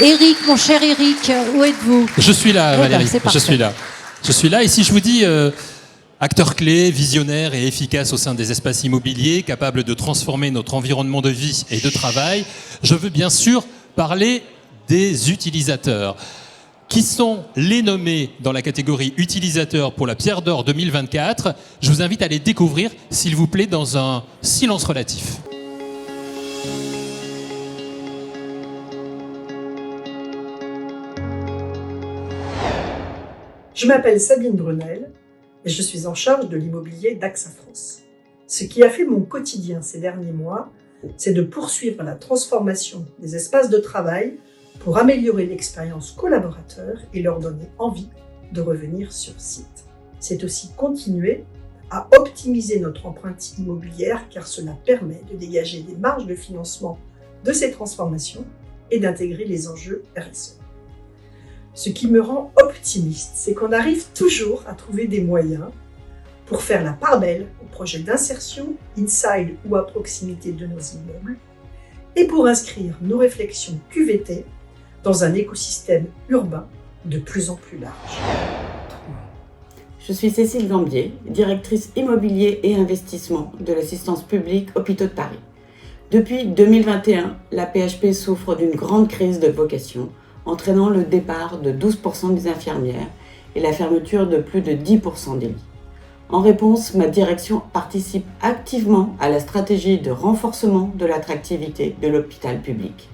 Éric, mon cher Éric, où êtes-vous? Je suis là, Valérie, c'est parfait. je suis là. Je suis là, et si je vous dis acteur clé, visionnaire et efficace au sein des espaces immobiliers, capable de transformer notre environnement de vie et de travail, je veux bien sûr parler des utilisateurs. Qui sont les nommés dans la catégorie utilisateurs pour la Pierre d'Or 2024? Je vous invite à les découvrir, s'il vous plaît, dans un silence relatif. Je m'appelle Sabine Brunel et je suis en charge de l'immobilier d'AXA France. Ce qui a fait mon quotidien ces derniers mois, c'est de poursuivre la transformation des espaces de travail pour améliorer l'expérience collaborateur et leur donner envie de revenir sur site. C'est aussi continuer à optimiser notre empreinte immobilière car cela permet de dégager des marges de financement de ces transformations et d'intégrer les enjeux RSE. Ce qui me rend optimiste, c'est qu'on arrive toujours à trouver des moyens pour faire la part belle aux projets d'insertion, inside ou à proximité de nos immeubles, et pour inscrire nos réflexions QVT dans un écosystème urbain de plus en plus large. Je suis Cécile Gambier, directrice immobilier et investissement de l'assistance publique Hôpitaux de Paris. Depuis 2021, la PHP souffre d'une grande crise de vocation, entraînant le départ de 12% des infirmières et la fermeture de plus de 10% des lits. En réponse, ma direction participe activement à la stratégie de renforcement de l'attractivité de l'hôpital public.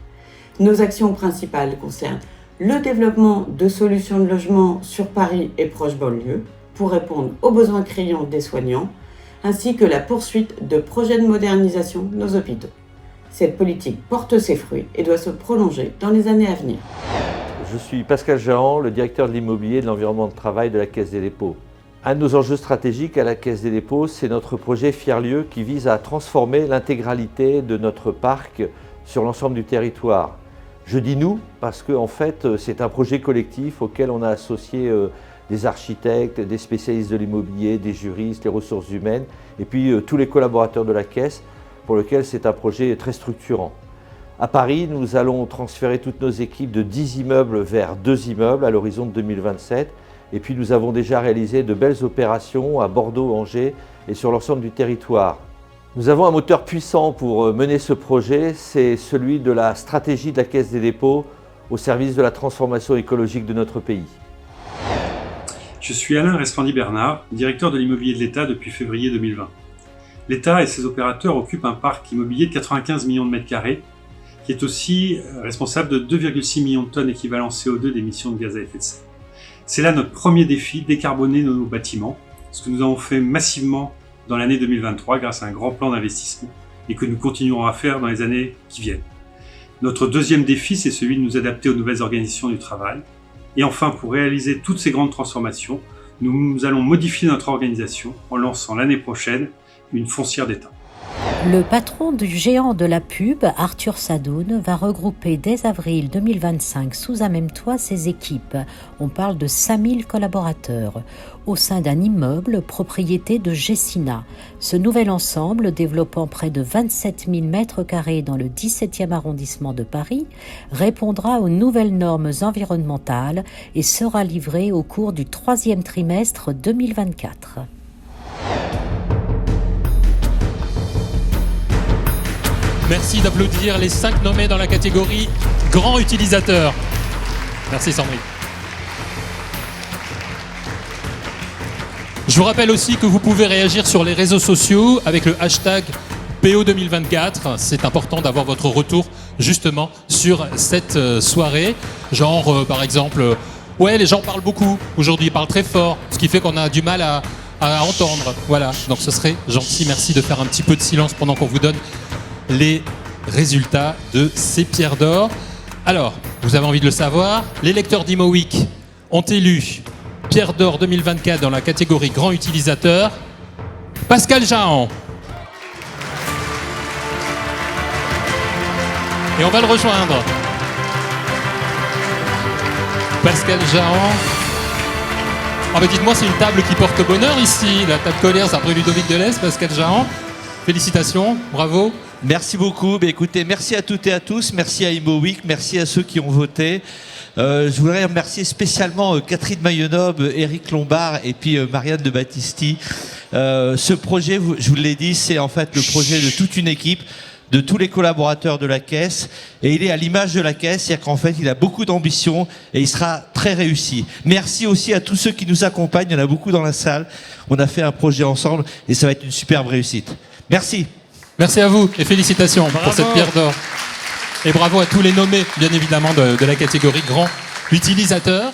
Nos actions principales concernent le développement de solutions de logement sur Paris et proches banlieues pour répondre aux besoins criants des soignants, ainsi que la poursuite de projets de modernisation de nos hôpitaux. Cette politique porte ses fruits et doit se prolonger dans les années à venir. Je suis Pascal Jahan, le directeur de l'immobilier et de l'environnement de travail de la Caisse des dépôts. Un de nos enjeux stratégiques à la Caisse des dépôts, c'est notre projet Fier-Lieu qui vise à transformer l'intégralité de notre parc sur l'ensemble du territoire. Je dis nous parce que en fait, c'est un projet collectif auquel on a associé des architectes, des spécialistes de l'immobilier, des juristes, les ressources humaines et puis tous les collaborateurs de la Caisse pour lequel c'est un projet très structurant. À Paris, nous allons transférer toutes nos équipes de 10 immeubles vers 2 immeubles à l'horizon de 2027. Et puis nous avons déjà réalisé de belles opérations à Bordeaux, Angers et sur l'ensemble du territoire. Nous avons un moteur puissant pour mener ce projet, c'est celui de la stratégie de la Caisse des dépôts au service de la transformation écologique de notre pays. Je suis Alain Rescandi-Bernard, directeur de l'immobilier de l'État depuis février 2020. L'État et ses opérateurs occupent un parc immobilier de 95 millions de mètres carrés, qui est aussi responsable de 2,6 millions de tonnes équivalent CO2 d'émissions de gaz à effet de serre. C'est là notre premier défi, décarboner nos bâtiments, ce que nous avons fait massivement dans l'année 2023 grâce à un grand plan d'investissement et que nous continuerons à faire dans les années qui viennent. Notre deuxième défi, c'est celui de nous adapter aux nouvelles organisations du travail. Et enfin, pour réaliser toutes ces grandes transformations, nous allons modifier notre organisation en lançant l'année prochaine une foncière d'État. Le patron du géant de la pub, Arthur Sadoun, va regrouper dès avril 2025 sous un même toit ses équipes. On parle de 5000 collaborateurs au sein d'un immeuble propriété de Gessina. Ce nouvel ensemble, développant près de 27 000 mètres carrés dans le 17e arrondissement de Paris, répondra aux nouvelles normes environnementales et sera livré au cours du 3e trimestre 2024. Merci d'applaudir les 5 nommés dans la catégorie grand utilisateur. Merci Sandrine. Je vous rappelle aussi que vous pouvez réagir sur les réseaux sociaux avec le hashtag PO2024. C'est important d'avoir votre retour justement sur cette soirée. Genre par exemple, ouais, les gens parlent beaucoup aujourd'hui, ils parlent très fort, ce qui fait qu'on a du mal à entendre. Voilà, donc ce serait gentil. Merci de faire un petit peu de silence pendant qu'on vous donne les résultats de ces pierres d'or. Alors, vous avez envie de le savoir, les lecteurs d'Imo Week ont élu Pierre d'or 2024 dans la catégorie grand utilisateur, Pascal Jahan. Et on va le rejoindre. Pascal Jahan. Ah bah dites-moi, c'est une table qui porte bonheur ici. La table colère, c'est après Ludovic Deleuze, Pascal Jahan. Félicitations, bravo. Merci beaucoup. Écoutez, merci à toutes et à tous. Merci à ImoWeek. Merci à ceux qui ont voté. Je voudrais remercier spécialement Catherine Maillenob, Éric Lombard et puis Marianne de Battisti. Ce projet, je vous l'ai dit, c'est en fait le projet de toute une équipe, de tous les collaborateurs de la Caisse. Et il est à l'image de la Caisse, c'est-à-dire qu'en fait, il a beaucoup d'ambition et il sera très réussi. Merci aussi à tous ceux qui nous accompagnent. Il y en a beaucoup dans la salle. On a fait un projet ensemble et ça va être une superbe réussite. Merci. Merci à vous et félicitations pour cette pierre d'or. Et bravo à tous les nommés, bien évidemment, de la catégorie grand utilisateur.